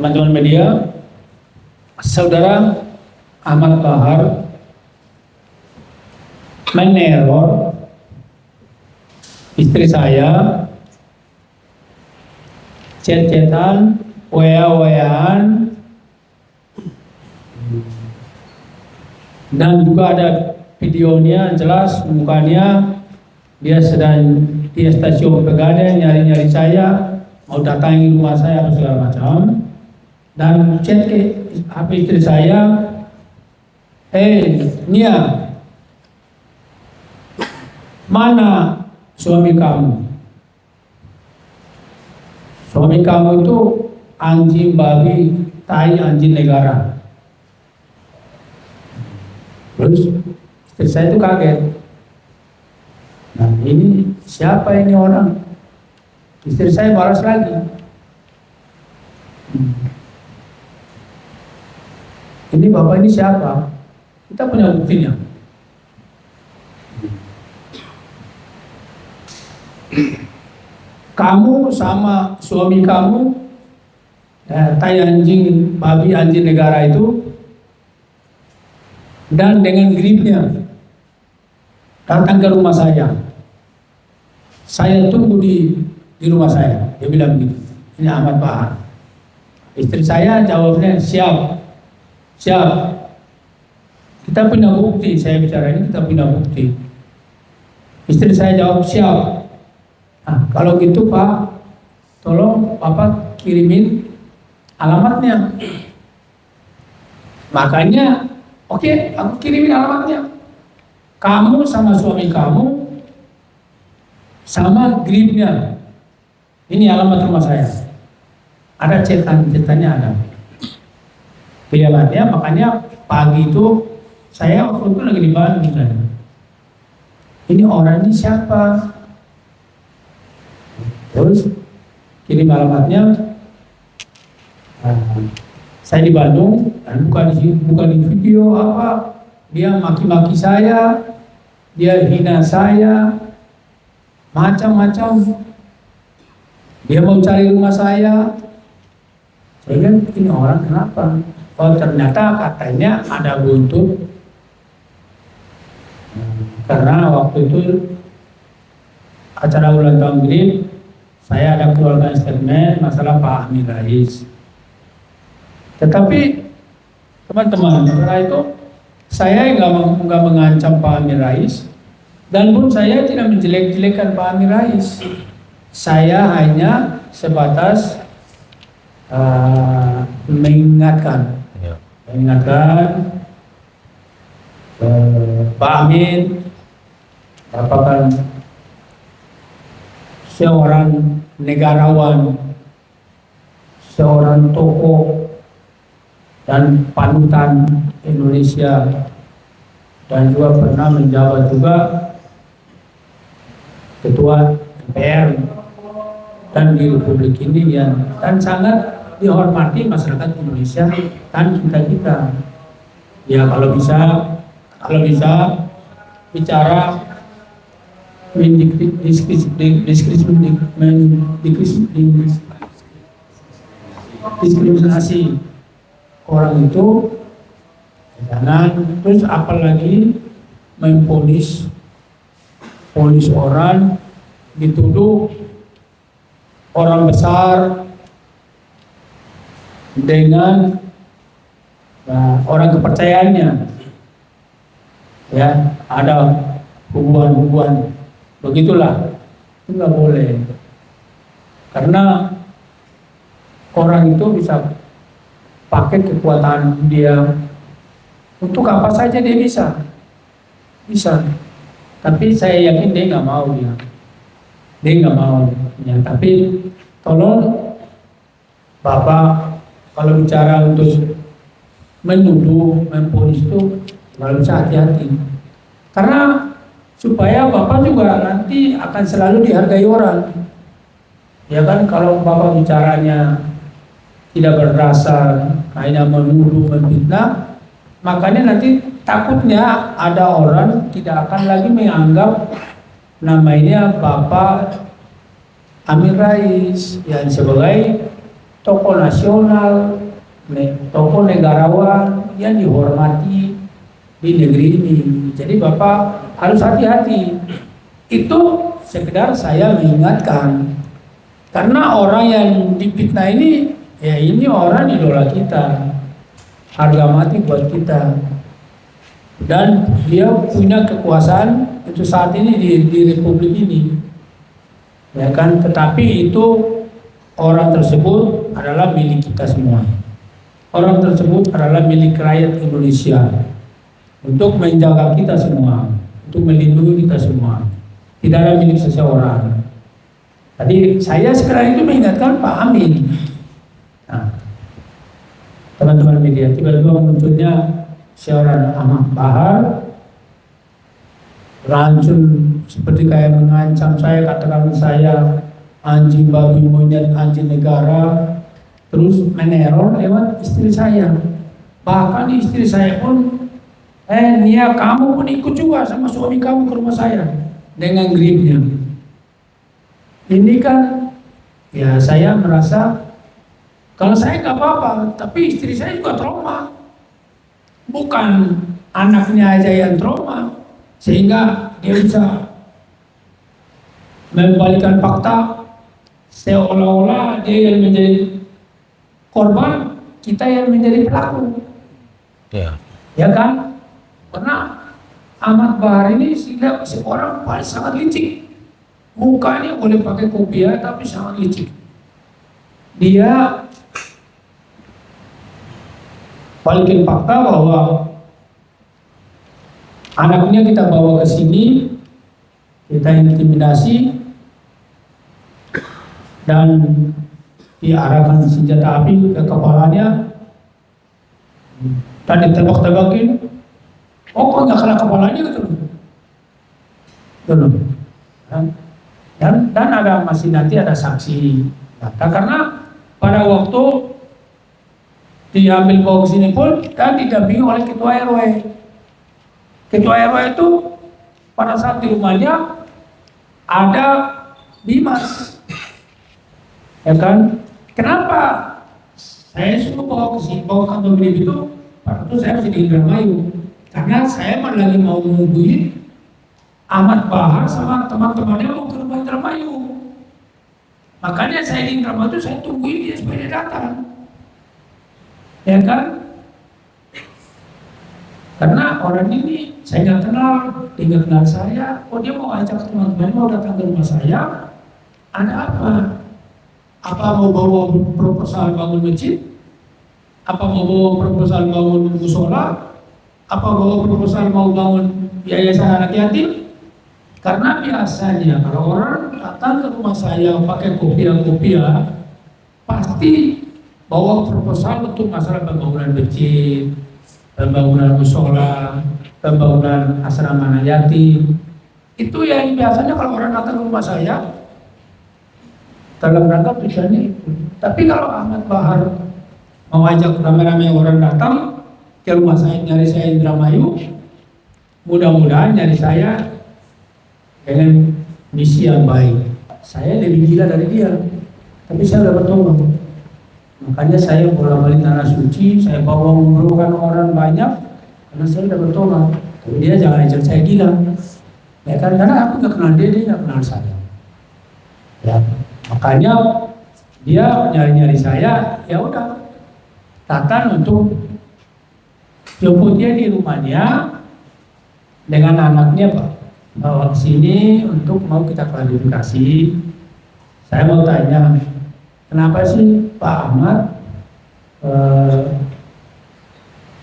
teman-teman media, saudara Ahmad Bahar meneror istri saya, chat-chatan, WA-WA-an, dan juga ada videonya jelas mukanya dia sedang di stasiun Pegadaian nyari-nyari saya, mau datangi rumah saya atau segala macam, dan chat ke HP istri saya, Nia, mana suami kamu? Suami kamu itu anjing babi, tai anjing negara. Terus istri saya itu kaget. Nah ini siapa ini orang? Istri saya balas lagi. Ini bapak ini siapa? Kita punya buktinya. Kamu sama suami kamu, tai anjing babi anjing negara itu, dan dengan gripnya datang ke rumah saya. Saya tunggu di rumah saya. Dia bilang gitu. Ini Ahmad Bahar. Istri saya jawabnya siap. Kita punya bukti. Saya bicara ini kita punya bukti. Istri saya jawab siap. Nah, kalau gitu Pak, tolong Bapak kirimin alamatnya. Makanya, oke, aku kirimin alamatnya. Kamu sama suami kamu sama gripnya. Ini alamat rumah saya. Ada cetannya ada. Pilihannya, makanya pagi itu saya waktu itu lagi di Bandung. Ini orang ini siapa? Terus kirim alamatnya. Saya di Bandung dan bukan di video apa. Dia maki-maki saya, dia hina saya, macam-macam. Dia mau cari rumah saya. Saya bilang, ini orang kenapa? Oh ternyata katanya ada buntut. Karena waktu itu acara ulang tahun GRIP, saya ada keluarkan statement masalah Pak Amin Rais. Tetapi teman-teman, setelah itu saya nggak mengancam Pak Amin Rais, dan pun saya tidak menjelek-jelekan Pak Amin Rais. Saya hanya sebatas mengingatkan Pak Amin, Bapak kan seorang negarawan, seorang tokoh dan panutan Indonesia, dan juga pernah menjabat juga ketua DPR dan di Republik ini dan sangat dihormati masyarakat Indonesia dan kita. Ya kalau bisa bicara diskriminasi orang itu jangan, terus apalagi memponis orang, dituduh orang besar dengan orang kepercayaannya, ya ada hubungan begitulah, itu nggak boleh, karena orang itu bisa pakai kekuatan dia untuk apa saja dia bisa, tapi saya yakin dia nggak mau ya. Tapi tolong Bapak kalau bicara untuk menuduh, memponis itu harus hati-hati, karena supaya Bapak juga nanti akan selalu dihargai orang, ya kan. Kalau Bapak bicaranya tidak berdasar, hanya menuduh, memfitnah, makanya nanti takutnya ada orang tidak akan lagi menganggap namanya Bapak Amin Rais yang sebagai tokoh nasional, tokoh negarawan yang dihormati di negeri ini. Jadi Bapak harus hati-hati. Itu sekedar saya mengingatkan. Karena orang yang difitnah ini, ya ini orang idola kita, harga mati buat kita. Dan dia punya kekuasaan itu saat ini di republik ini, ya kan. Tetapi itu orang tersebut adalah milik kita semua. Orang tersebut adalah milik rakyat Indonesia untuk menjaga kita semua, untuk melindungi kita semua. Tidak ada milik seseorang. Tadi saya sekarang itu mengingatkan Pak Amin. Nah, teman-teman media, tiba-tiba munculnya seorang Ahmad Bahar rancun seperti kayak mengancam saya, katakan saya anjing babi monyet, anjing negara, terus meneror lewat istri saya. Bahkan istri saya pun Nia, kamu pun ikut juga sama suami kamu ke rumah saya dengan gripnya. Ini kan ya saya merasa kalau saya nggak apa-apa, tapi istri saya juga trauma. Bukan anaknya aja yang trauma, sehingga dia bisa membalikan fakta seolah-olah dia yang menjadi korban, kita yang menjadi pelaku. Ya kan? Karena Ahmad Bahar ini seorang paling sangat licik. Mukanya boleh pakai kopiah tapi sangat licik. Dia balikin fakta bahwa anaknya kita bawa ke sini, kita intimidasi dan diarahkan senjata api ke kepalanya dan ditembak-tembakin. Oh, kok nggak kena kepalanya gitu? Belum. Dan ada masih nanti ada saksi data karena pada waktu diambil bawa ke sini pun dan didampingi oleh ketua RW. Ketua RW itu pada saat di rumahnya ada Dimas, ya kan? Kenapa saya suruh bawa ke sini, bawa kantor grip itu? Pada itu saya masih di Indramayu karena saya lagi mau nungguin Ahmad Bahar sama teman-temannya mau ke rumah Indramayu. Makanya saya di Indramayu itu saya tungguin dia supaya dia datang. Ya kan? Karena orang ini saya nggak kenal, dia nggak kenal saya. Oh, dia mau ajak teman-teman mau datang ke rumah saya. Ada apa? Apa mau bawa proposal bangun masjid? Apa mau bawa proposal bangun musola? Apa bawa proposal mau bangun yayasan anak yatim? Karena biasanya kalau orang datang ke rumah saya pakai kopiah-kopiah, pasti bawa proposal untuk masalah pembangunan masjid, pembangunan musola, pembangunan asrama anak yatim. Itu yang biasanya kalau orang datang ke rumah saya dalam rangka tujuannya itu. Tapi kalau Ahmad Bahar mau ajak rame-rame orang datang ke rumah saya, nyari saya Indramayu, mudah-mudahan nyari saya dengan misi yang baik. Saya lebih gila dari dia, tapi saya udah bertobat. Makanya saya bolak-balik tanah suci, saya bawa mengumpulkan orang banyak karena saya udah bertobat. Tapi dia jangan ajak saya gila, ya kan? Karena aku nggak kenal dia nggak kenal saya. Ya, makanya dia nyari-nyari saya, ya udah datang untuk jemput dia di rumahnya dengan anaknya, Pak. Bawa ke sini untuk mau kita klarifikasi. Saya mau tanya, kenapa sih Pak Ahmad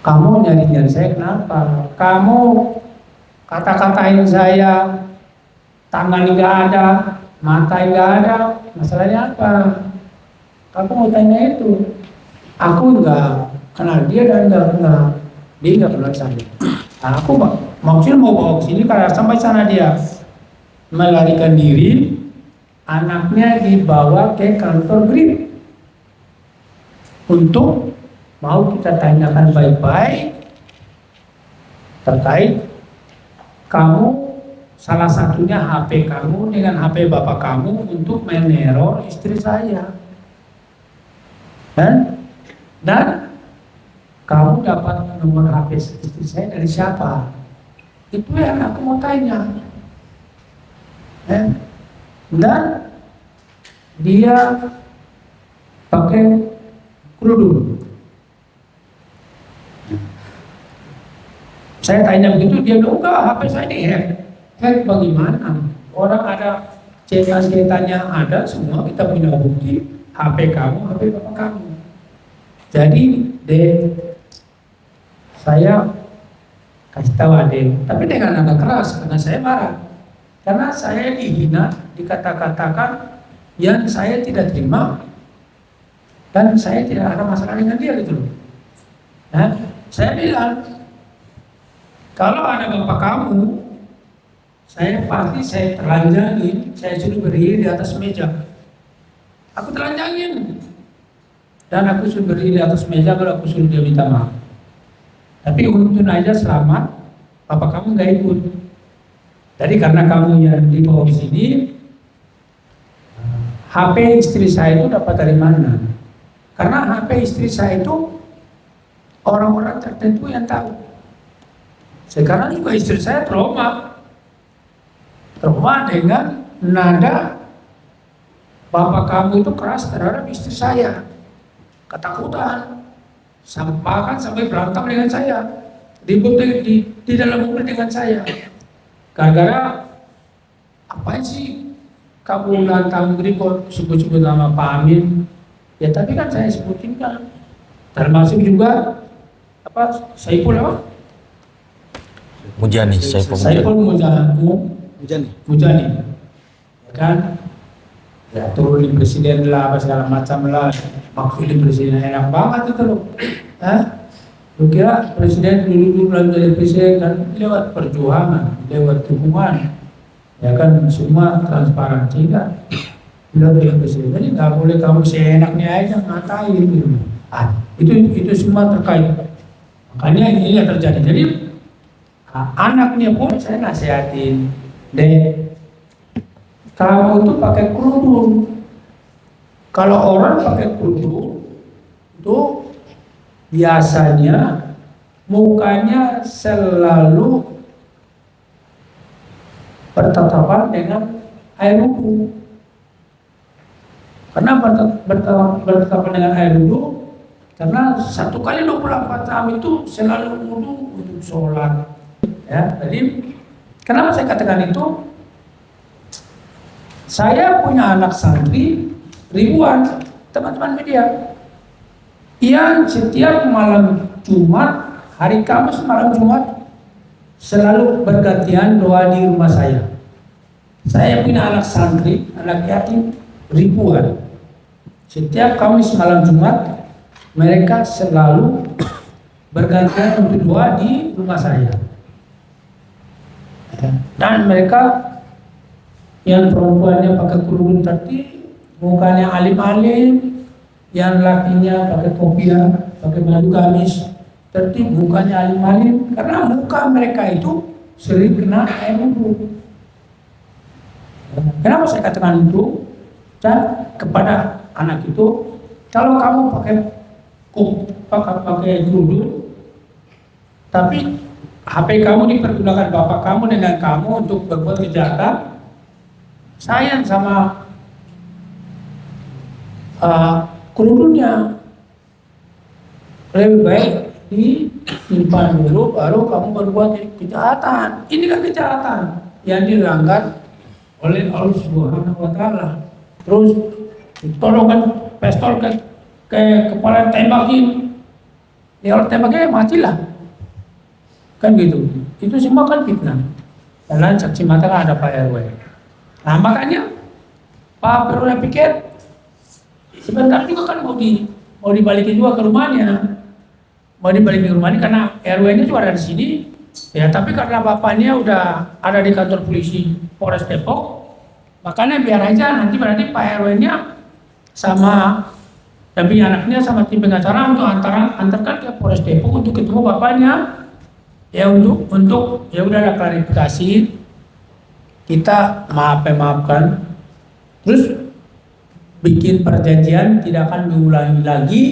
kamu nyari-nyari saya, kenapa? Kamu kata-katain saya, tangan nggak ada, mata nggak ada, masalahnya apa? Kamu mau tanya itu? Aku nggak kenal dia dan dia nggak kenal saya. Nah, aku maksudnya mau bawa ke sini karena sampai sana dia melarikan diri, anaknya dibawa ke kantor BRIM untuk mau kita tanyakan baik-baik terkait kamu, salah satunya HP kamu dengan HP bapak kamu untuk meneror istri saya. Dan kamu dapat nomor HP istri saya dari siapa? Itu yang aku mau tanya. Dan dia pakai kerudung. Saya tanya begitu, dia bilang enggak, HP saya dihack. Hack bagaimana? Orang ada cetan-cetannya ada semua, kita punya bukti. HP kamu, HP bapak kamu. Jadi saya kasih tahu Ade, tapi dengan nada keras karena saya marah. Karena saya dihina, dikata-katakan yang saya tidak terima dan saya tidak ada masalah dengan dia gitu loh. Nah, saya bilang kalau ada bapak kamu, saya pasti saya telanjangin, saya suruh berdiri di atas meja. Aku telanjangin. Dan aku suruh berdiri di atas meja kalau aku suruh dia minta maaf. Tapi untung aja selamat, bapak kamu gak ikut. Jadi karena kamu yang dibawa di sini, HP istri saya itu dapat dari mana? Karena HP istri saya itu orang-orang tertentu yang tahu. Sekarang juga istri saya trauma dengan nada bapak kamu itu keras terhadap istri saya. Ketakutan, bahkan sampai berantem dengan saya, ribut di dalam mobil dengan saya. Gara-gara apa sih kamu nantang berikut sebut-sebut nama Pak Amin? Ya tapi kan saya sebutin kan, termasuk juga apa Saiful apa? Mujani, Saiful Mujani, ya kan? Ya turunin presiden lah, apa segala macam lah. Maksudnya presiden enak banget itu loh. Lu kira presiden dulu lalu jadi presiden kan lewat perjuangan, lewat dukungan, ya kan semua transparansi kan. Lalu jadi presiden, jadi nggak boleh kamu seenaknya aja ngatain gitu. Itu semua terkait. Makanya ini yang terjadi. Jadi anaknya pun saya nasihatin, Dek, kamu itu pakai kerudung. Kalau orang pakai kerudung itu biasanya mukanya selalu bertatapan dengan air wudhu. Karena bertatapan dengan air wudhu, karena 1 kali 24 jam itu selalu wudhu untuk sholat. Ya, jadi kenapa saya katakan itu? Saya punya anak santri ribuan, teman-teman media, yang setiap malam Jumat, hari Kamis malam Jumat selalu bergantian doa di rumah saya. Saya punya anak santri, anak yatim ribuan. Setiap Kamis malam Jumat mereka selalu bergantian untuk doa di rumah saya. Dan mereka yang perempuannya pakai kerudung tertib, mukanya alim-alim, yang lakinya pakai kopiah, pakai baju gamis tertib, mukanya alim-alim, karena muka mereka itu sering kena air wudhu. Kenapa saya katakan itu? Dan kepada anak itu, kalau kamu pakai kerudung, tapi HP kamu dipergunakan bapak kamu dengan kamu untuk berbuat kejahatan, sayang sama kerudungnya. Lebih baik disimpan dulu, baru kamu berbuat kejahatan. Ini kan kejahatan yang dilanggar oleh Allah Subhanahu wa Ta'ala. Terus ditolongkan pistol ke kepala, tembakin, ya orang tembaknya matilah, kan gitu. Itu semua kan fitnah. Dan saksi mata kan ada Pak RW. Nah makanya Pak Perula pikir sebentar juga kan mau dibalikin juga ke rumahnya, karena RW-nya juga ada di sini, ya. Tapi karena bapaknya udah ada di kantor polisi Polres Depok, makanya biar aja nanti berarti Pak RW-nya sama damping anaknya sama tim pengacara untuk antarkan ke Polres Depok untuk ketemu bapaknya, ya untuk ya udah ada klarifikasi. Kita maafkan. Terus bikin perjanjian tidak akan diulangi lagi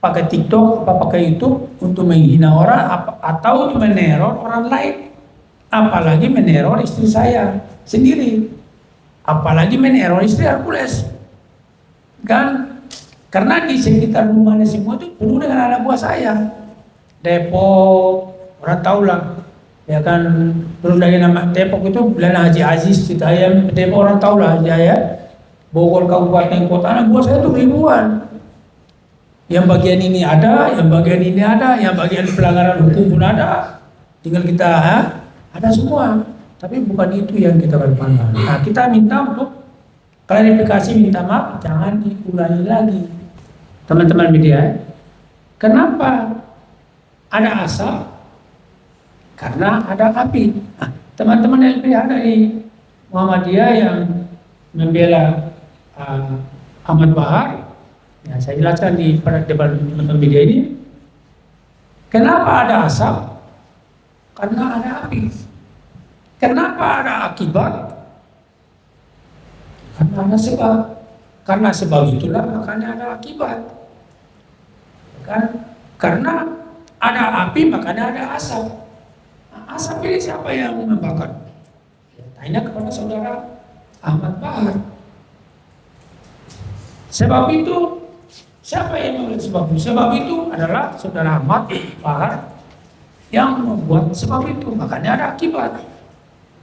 pakai TikTok apa pakai YouTube untuk menghina orang atau meneror orang lain, apalagi meneror istri saya sendiri, apalagi meneror istri Hercules kan, karena di sekitar rumahnya semua itu penuh dengan anak buah saya. Depok orang tahu lah ya kan, belum lagi nama Depok itu Belanda Haji Aziz kita ya, Depok orang tahu lah ya, Bogor kabupaten kota, anak buah saya itu ribuan. Yang bagian ini ada, yang bagian ini ada, yang bagian pelanggaran hukum pun ada. Tinggal kita ada semua. Tapi bukan itu yang kita kedepankan. Nah, kita minta untuk klarifikasi, minta maaf, jangan diulangi lagi. Teman-teman media, kenapa ada asap? Karena ada api. Nah, teman-teman LBH dari Muhammadiyah yang membela Ahmad Bahar, ya, saya jelaskan di pada debat teman-teman media ini, kenapa ada asap? Karena ada api. Kenapa ada akibat? Karena ada sebab. Karena sebab itulah makanya ada akibat. Kan? Karena ada api makanya ada asap. Nah, asap ini siapa yang membakar? Ya, tanya kepada saudara Ahmad Bahar. Sebab itu siapa yang membuat sebab itu? Sebab itu adalah saudara Ahmad Bahar yang membuat sebab itu, makanya ada akibat.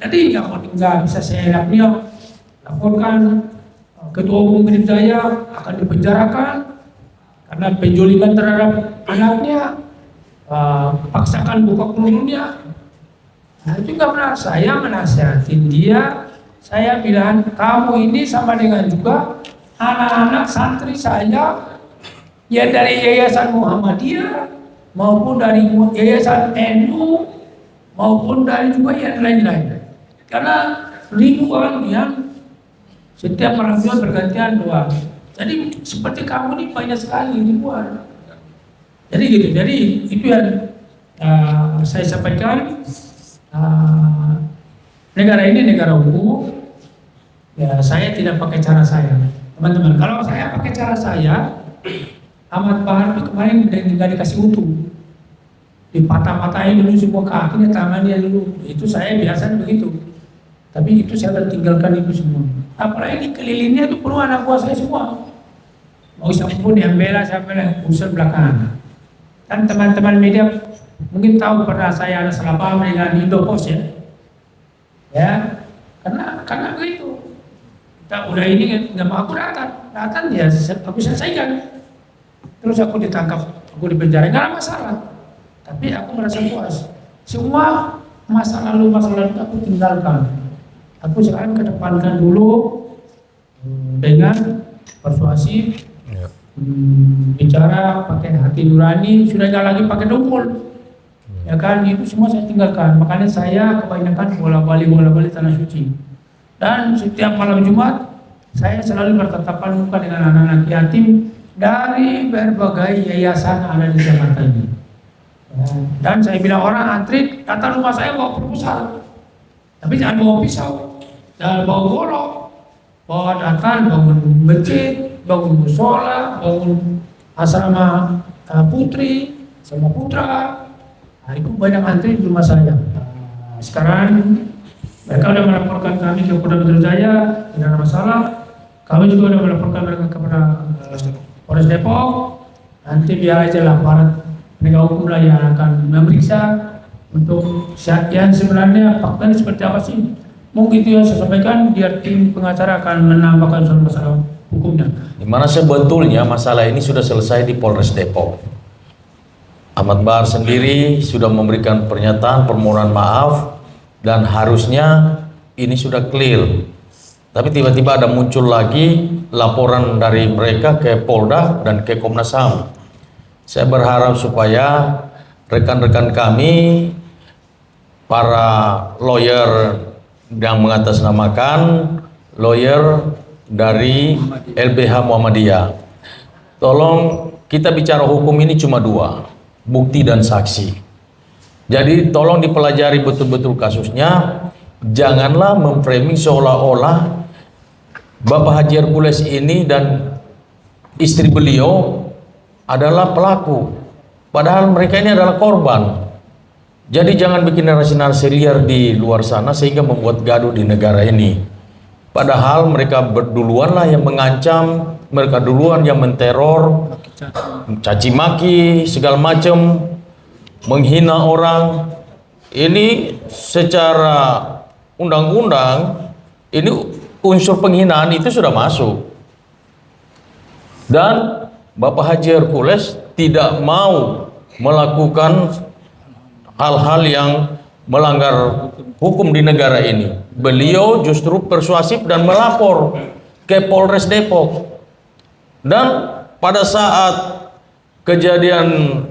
Jadi nggak bisa saya laporkan ketua umum Green Jaya akan dipenjarakan karena penjoliman terhadap anaknya, paksakan buka kulunnya. Nah, itu nggak benar. Saya menasihatin dia, saya bilang kamu ini sama dengan juga anak-anak santri saya, ya dari Yayasan Muhammadiyah maupun dari Yayasan NU maupun dari juga yang lain-lain. Karena ribuan yang setiap malam Jumat bergantian doa. Jadi seperti kamu ini banyak sekali ribuan. Jadi gitu. Jadi itu yang saya sampaikan. Negara ini negara hukum. Ya, saya tidak pakai cara saya, teman-teman. Kalau saya pakai cara saya, Ahmad Bahar itu kemarin nggak dikasih utuh, dipatah-patahin dulu semua kakinya, tangannya dulu. Itu saya biasa begitu. Tapi itu saya tinggalkan itu semua. Apalagi kelilingnya itu penuh anak buah saya semua. Mau siapapun yang bela, saya bela unsur belakangan. Dan teman-teman media mungkin tahu pernah saya ada salah paham dengan Indopos ya. Ya, karena begitu. Kita udah ini nggak mau, aku datang ya aku selesaikan. Terus aku ditangkap, aku dipenjara, nggak ada masalah. Tapi aku merasa puas. Semua masa lalu aku tinggalkan. Aku sekarang kedepankan dulu dengan persuasif, bicara pakai hati nurani, sudah nggak lagi pakai dengkul. Ya kan, itu semua saya tinggalkan. Makanya saya kebanyakan bola balik tanah suci. Dan setiap malam Jumat saya selalu bertatapan muka dengan anak-anak yatim dari berbagai yayasan ada di Jakarta ini. Dan saya bilang orang antri datang rumah saya bawa proposal, tapi jangan bawa pisau, jangan bawa golok, bawa datang bangun masjid, bangun musola, bangun asrama putri sama putra. Nah, itu banyak antri di rumah saya. Sekarang mereka sudah melaporkan kami ke Polda Metro Jaya, tidak ada masalah. Kami juga sudah melaporkan mereka kepada Polres Depok. Nanti biar aja lah aparat penegak hukum lah yang akan memeriksa untuk yang sebenarnya faktanya seperti apa sih. Mungkin itu yang saya sampaikan, biar tim pengacara akan menambahkan soal masalah hukumnya. Di mana sebetulnya masalah ini sudah selesai di Polres Depok. Ahmad Bahar sendiri sudah memberikan pernyataan permohonan maaf dan harusnya ini sudah clear. Tapi tiba-tiba ada muncul lagi laporan dari mereka ke Polda dan ke Komnas HAM. Saya berharap supaya rekan-rekan kami, para lawyer yang mengatasnamakan lawyer dari LBH Muhammadiyah, tolong kita bicara hukum ini cuma dua, bukti dan saksi. Jadi tolong dipelajari betul-betul kasusnya. Janganlah memframing seolah-olah Bapak Haji Hercules ini dan istri beliau adalah pelaku, padahal mereka ini adalah korban. Jadi jangan bikin narasi-narasi liar di luar sana sehingga membuat gaduh di negara ini. Padahal mereka berduluan lah yang mengancam, mereka duluan yang menteror, caci maki segala macam, menghina orang. Ini secara undang-undang ini unsur penghinaan itu sudah masuk. Dan Bapak Haji Hercules tidak mau melakukan hal-hal yang melanggar hukum di negara ini. Beliau justru persuasif dan melapor ke Polres Depok. Dan pada saat kejadian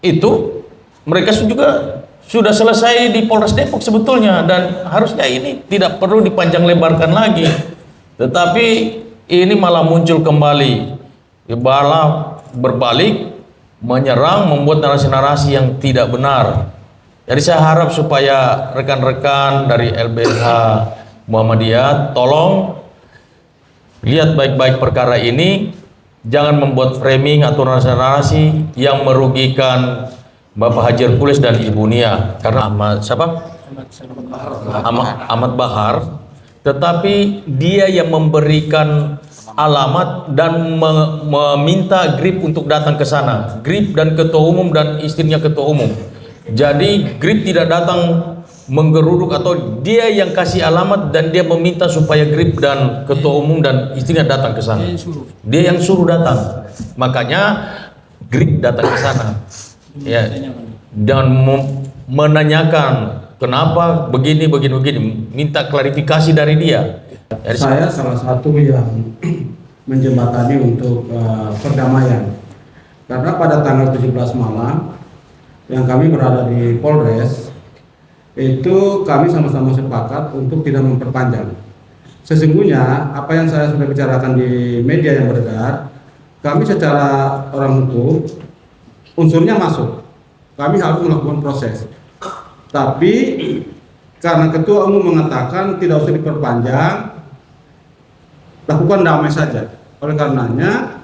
itu mereka juga sudah selesai di Polres Depok sebetulnya, dan harusnya ini tidak perlu dipanjang lebarkan lagi. Tetapi ini malah muncul kembali, malah berbalik menyerang, membuat narasi-narasi yang tidak benar. Jadi saya harap supaya rekan-rekan dari LBH Muhammadiyah tolong lihat baik-baik perkara ini, jangan membuat framing atau narasi-narasi yang merugikan Bapak Haji Hercules dan Ibu Nia, karena Ahmad Bahar, tetapi dia yang memberikan alamat dan meminta Grip untuk datang ke sana. Grip dan ketua umum dan istrinya ketua umum. Jadi Grip tidak datang menggeruduk, atau dia yang kasih alamat dan dia meminta supaya Grip dan ketua umum dan istrinya datang ke sana. Dia yang suruh datang. Makanya Grip datang ke sana. Ya, dan menanyakan kenapa begini, minta klarifikasi dari dia. Saya salah satu yang menjembatani untuk perdamaian, karena pada tanggal 17 malam yang kami berada di Polres itu kami sama-sama sepakat untuk tidak memperpanjang. Sesungguhnya apa yang saya sudah bicarakan di media yang beredar, kami secara orang hukum unsurnya masuk, kami harus melakukan proses. Tapi karena ketua umum mengatakan tidak usah diperpanjang, lakukan damai saja. Oleh karenanya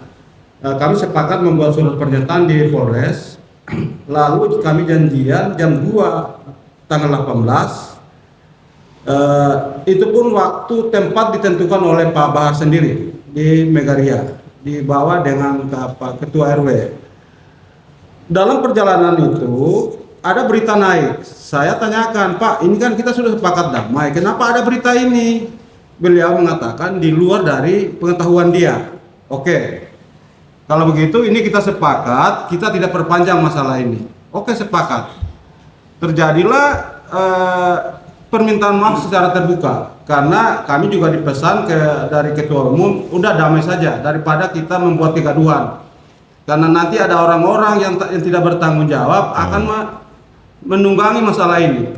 kami sepakat membuat surat pernyataan di Polres. Lalu kami janjian jam 2 tanggal 18. Itu pun waktu tempat ditentukan oleh Pak Bahar sendiri di Megaria, dibawa dengan ketua RW. Dalam perjalanan itu ada berita naik. Saya tanyakan, Pak, ini kan kita sudah sepakat damai, kenapa ada berita ini? Beliau mengatakan di luar dari pengetahuan dia. Oke, kalau begitu ini kita sepakat, kita tidak perpanjang masalah ini. Oke, sepakat. Terjadilah permintaan maaf secara terbuka, karena kami juga dipesan dari ketua umum, udah damai saja daripada kita membuat kegaduhan. Karena nanti ada orang-orang yang tidak bertanggung jawab akan menunggangi masalah ini.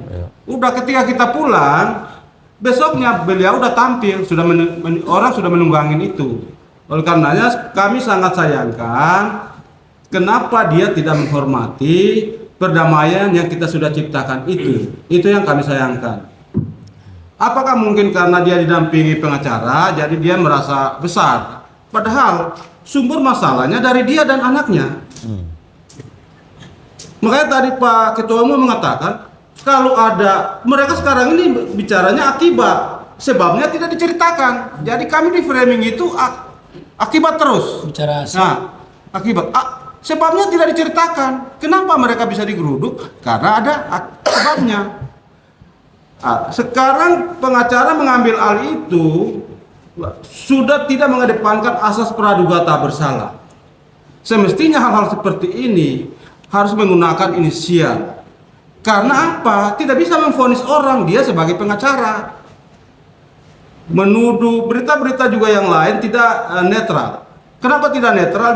Udah ketika kita pulang, besoknya beliau udah tampil, orang sudah menunggangin itu. Oleh karenanya kami sangat sayangkan kenapa dia tidak menghormati perdamaian yang kita sudah ciptakan itu. Itu yang kami sayangkan. Apakah mungkin karena dia didampingi pengacara jadi dia merasa besar? Padahal sumber masalahnya dari dia dan anaknya. Makanya tadi Pak Ketua Umum mengatakan kalau ada, mereka sekarang ini bicaranya akibat, sebabnya tidak diceritakan. Jadi kami di framing itu akibat terus. Bicara nah, akibat. Sebabnya tidak diceritakan. Kenapa mereka bisa digeruduk? Karena ada sebabnya. Sekarang pengacara mengambil alih itu, sudah tidak mengedepankan asas praduga tak bersalah. Semestinya hal-hal seperti ini harus menggunakan inisial. Karena apa? Tidak bisa memvonis orang, dia sebagai pengacara. Menuduh berita-berita juga yang lain tidak netral. Kenapa tidak netral?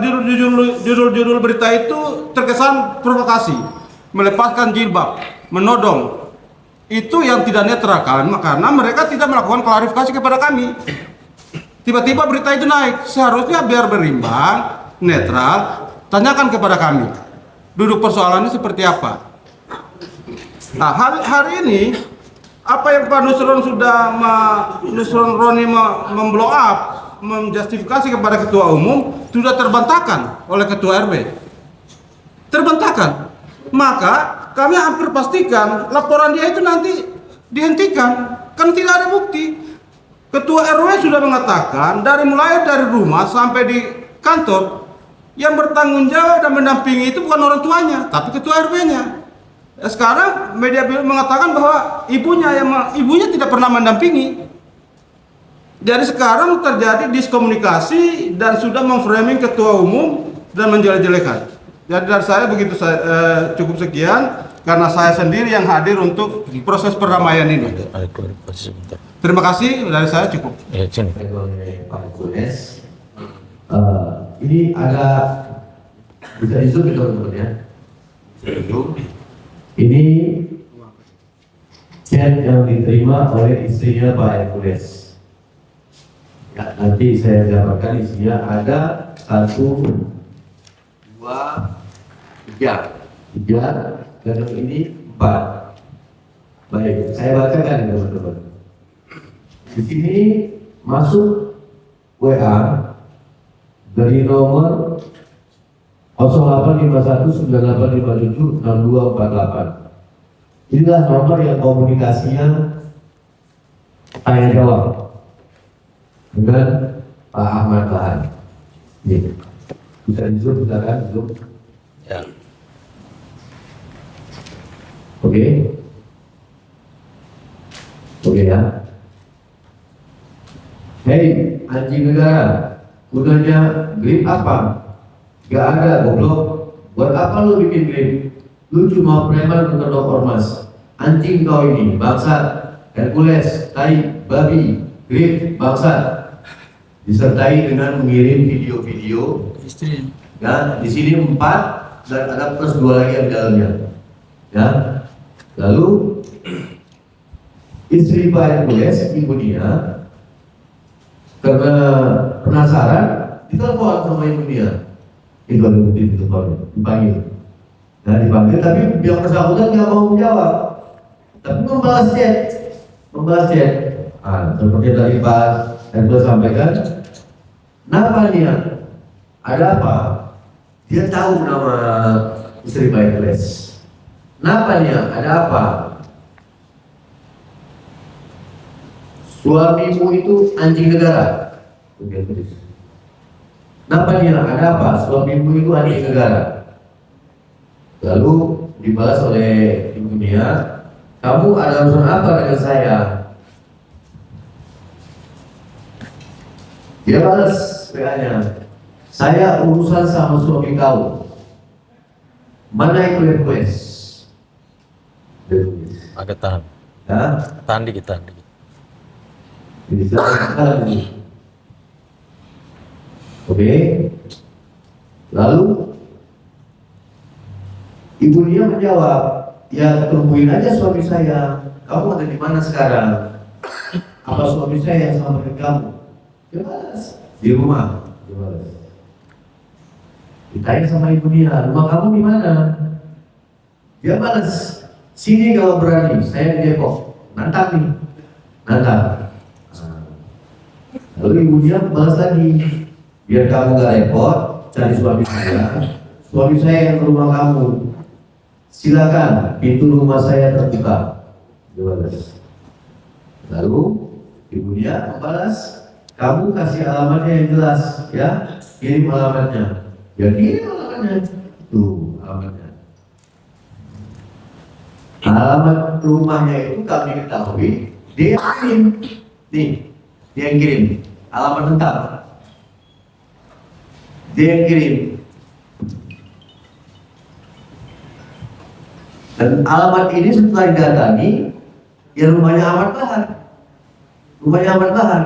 Judul-judul berita itu terkesan provokasi, melepaskan jilbab, menodong. Itu yang tidak netral, karena mereka tidak melakukan klarifikasi kepada kami. Tiba-tiba berita itu naik, seharusnya biar berimbang, netral, tanyakan kepada kami. Duduk persoalannya seperti apa? Nah, hari ini apa yang Pak Nusron sudah Nusron Roni memblow up, menjustifikasi kepada ketua umum sudah terbantahkan oleh ketua RW. Terbantahkan. Maka kami hampir pastikan laporan dia itu nanti dihentikan karena tidak ada bukti. Ketua RW sudah mengatakan mulai dari rumah sampai di kantor yang bertanggung jawab dan mendampingi itu bukan orang tuanya, tapi ketua RW-nya. Sekarang media mengatakan bahwa ibunya tidak pernah mendampingi. Jadi sekarang terjadi diskomunikasi dan sudah memframing ketua umum dan menjelek-jelekan. Jadi dari saya begitu, cukup sekian karena saya sendiri yang hadir untuk proses perdamaian ini. Terima kasih, dari saya cukup. Ya, sini. Pak Kules, ini agak bisa di-zoom ya teman-teman ya. Ini chat yang diterima oleh istrinya Pak Hercules. Ya, nanti saya dapatkan isinya ada 1, 2, 3, dan yang ini 4. Baik, saya bacakan ya teman-teman. Di sini masuk WA dari nomor 085198576248. Inilah nomor yang komunikasinya tanya jawab dengan Pak Ahmad Lahan. Ini bisa di-zoom, silakan zoom. Ya. Oke. Oke ya. Hei, anjing negara, gunanya grip apa? Gak ada, goblok. Buat apa lu bikin grip? Lu cuma preman untuk ormas. Anjing kau ini, bangsat, Hercules, tai, babi, grip, bangsat. Disertai dengan mengirim video-video. Ya, di sini 4 dan ada plus 2 lagi yang di dalamnya. Ya. Lalu istri Pak Hercules, ibu dia, karena penasaran, ditelepon sama ibu dia. Itu ada bukti di teleponnya, dipanggil. Nah dipanggil, tapi yang bersangkutan nggak mau menjawab, tapi membalas chat. Seperti tadi Pak Hercules sampaikan, kenapa dia? Ada apa? Dia tahu nama istri Pak Hercules. Kenapa dia? Ada apa? Suamimu itu anjing negara. Kenapa dia? Ada apa? Suamimu itu anjing negara. Lalu dibalas oleh ibu dia, kamu ada urusan apa dengan saya? Dia balas WA-nya, saya urusan sama suami kau. Mana itu request? Agak tahan. Ya? Tahan dikit, tahan dikit. Jadi sekarang ini. Oke. Lalu ibu dia menjawab, ya tungguin aja suami saya. Kamu ada di mana sekarang? Apa suami saya yang sama dengan kamu? Dia balas, di rumah. Dia balas. Ditanya sama ibu dia, rumah kamu di mana? Dia balas, sini kalau berani, saya di Depok. Nantang nih, nantang. Lalu ibu dia balas lagi, biar kamu gak repot cari suami saya yang ke rumah kamu. Silakan, pintu rumah saya terbuka. Dia balas. Lalu ibu dia membalas, kamu kasih alamatnya yang jelas, ya, kirim alamatnya. Ya kirim alamatnya, tuh alamatnya. Alamat rumahnya itu kami ketahui, dia kirim, nih, dia yang kirim. Alamat lengkap, dia yang kirim. Dan alamat ini setelah didatangi, ya rumahnya Ahmad Bahar. Rumahnya Ahmad Bahar.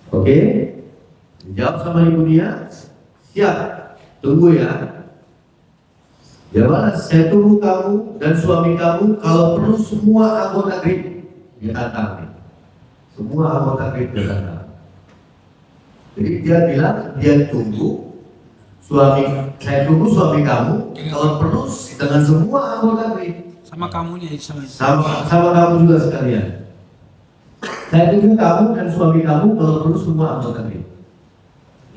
Oke, dijawab sama ibu dia, siap, tunggu ya. Dia balas, saya tunggu kamu dan suami kamu kalau perlu semua anggota GRIP dia datang. Semua anggota GRIP dia datang. Jadi dia bilang, dia tunggu saya tunggu suami kamu kalau perlu dengan semua anggota GRIP. Sama kamunya sama. Sama kamu juga sekalian. Saya tunggu kamu dan suami kamu kalau perlu semua anggota BRIN.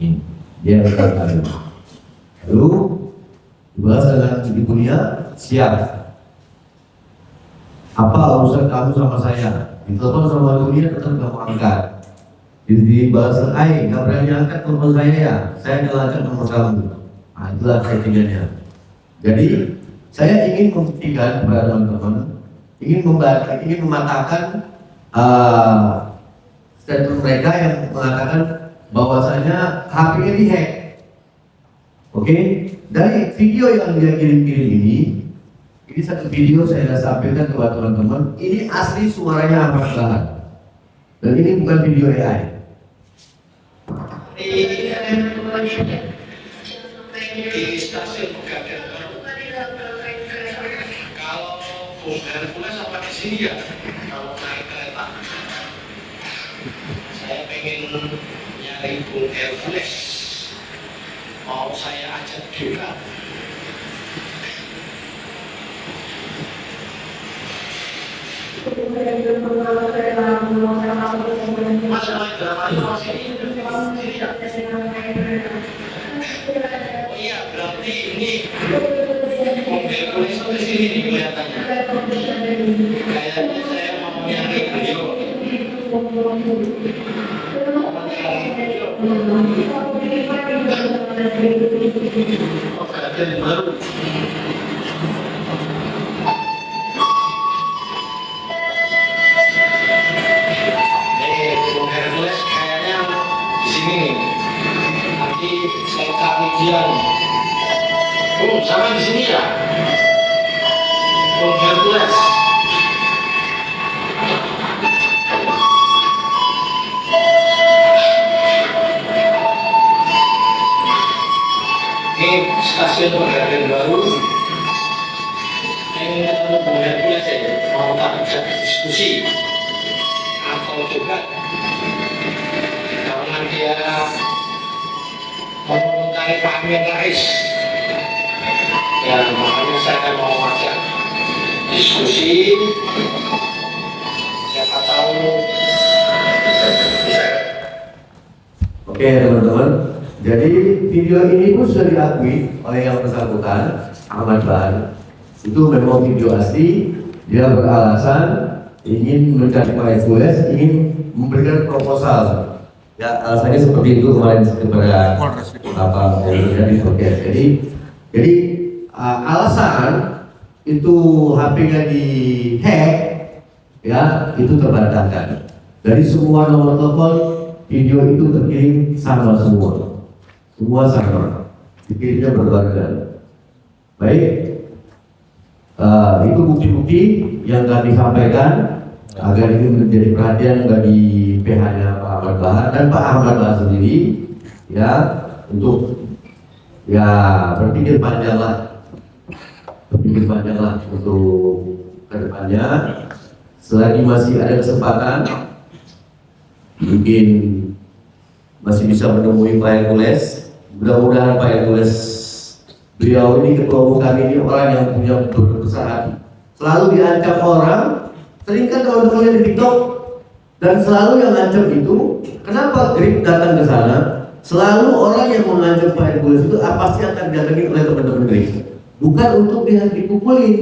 Ini dia berkata. Lalu dibahas dengan Ibu Nia, siap. Apa urusan kamu sama saya? Ditelepon sama Ibu Nia tetap kamu angkat. Dibahas nggak berani angkat telepon saya ya. Saya nyalakan nomor kamu. Nah, itulah settingannya. Jadi saya ingin membuktikan kepada teman-teman, ingin mematahkan statement mereka yang mengatakan bahwasanya HP-nya dihack. Oke, dari video yang dia kirim-kirim ini satu video saya sampaikan kepada teman-teman. Ini asli suaranya Ahmad Bahar, dan ini bukan video AI. Di stasiun Pegadaian Baru, kalau Bung Hercules apa di sini ya, kalau naik kereta saya pengen nyari Bung Hercules, mau saya ajak juga. Mas main drama itu masih sini ya? Oh iya, berarti ini Bung Hercules di sini nih kelihatannya. Kayaknya saya mau nyari beliau. Oh, Pegadaian Baru. Nih, Bung Hercules kayaknya di sini nih. Nanti saya cari dia. Sama di sini ya, Bung Hercules. Ini stasiun Pegadaian Baru. Ini ketemu Bung Hercules ya, mau tak ajak diskusi atau juga karena dia mengomentari Pak Amin Rais. Ya, makanya saya mau ajak diskusi. Siapa tahu. Oke teman-teman, jadi video ini pun sudah diakui oleh yang bersangkutan, Ahmad Bahar. Itu memang video asli. Dia beralasan ingin mencari Pak Hercules, ingin memberikan proposal. Ya, alasannya seperti itu kemarin kepada apa jadi alasan itu HP-nya dihack, ya itu terbantahkan. Dari semua nomor telepon, video itu terkirim sama semua sama, dikirimnya berbarengan. Baik, itu bukti-bukti yang kami sampaikan agar ini menjadi perhatian bagi PH-nya Pak Ahmad Bahar dan Pak Ahmad Bahar sendiri, ya untuk ya berpikir panjang lah untuk kedepannya. Selagi masih ada kesempatan, mungkin masih bisa menemui Pak Hercules. Mudah-mudahan Pak Hercules, beliau ini ketua umum kami ini orang yang punya besar hati. Selalu diancam orang, sering kan kalau teman-teman di TikTok, dan selalu yang ngancam itu, kenapa Grip datang ke sana? Selalu orang yang mengancam Pak Hercules itu pasti akan didatangi oleh teman-teman Grip. Bukan untuk dia dipukulin,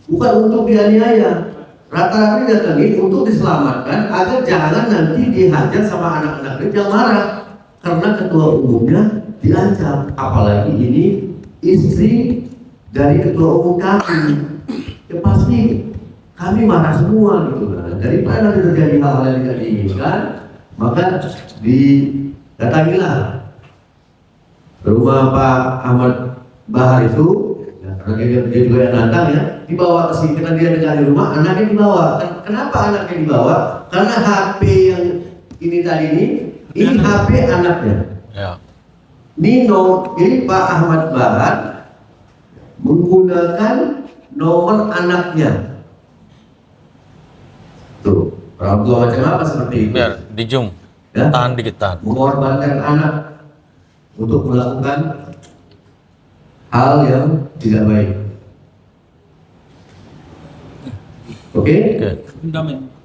bukan untuk dianiaya. Rata-rata didatangi untuk diselamatkan agar jangan nanti dihajar sama anak-anak Grip yang marah karena ketua umumnya diancam. Apalagi ini istri dari ketua umum kami, ya pasti kami marah semua gitu. Daripada nanti terjadi hal-hal yang tidak diinginkan, maka didatangilah rumah Pak Ahmad Bahar itu. Karena dia juga yang nantang ya, dibawa ke sini karena dia dekat di rumah, anaknya dibawa. Kenapa anaknya dibawa? Karena HP yang ini tadi ini HP anaknya. Ya. Nino, jadi Pak Ahmad Bahar menggunakan nomor anaknya. Tuh, orang tua macam apa seperti itu? Biar di zoom, ya? tahan dikit tahan. Mengorbankan anak untuk melakukan hal yang tidak baik. Oke? Oke. Fundament.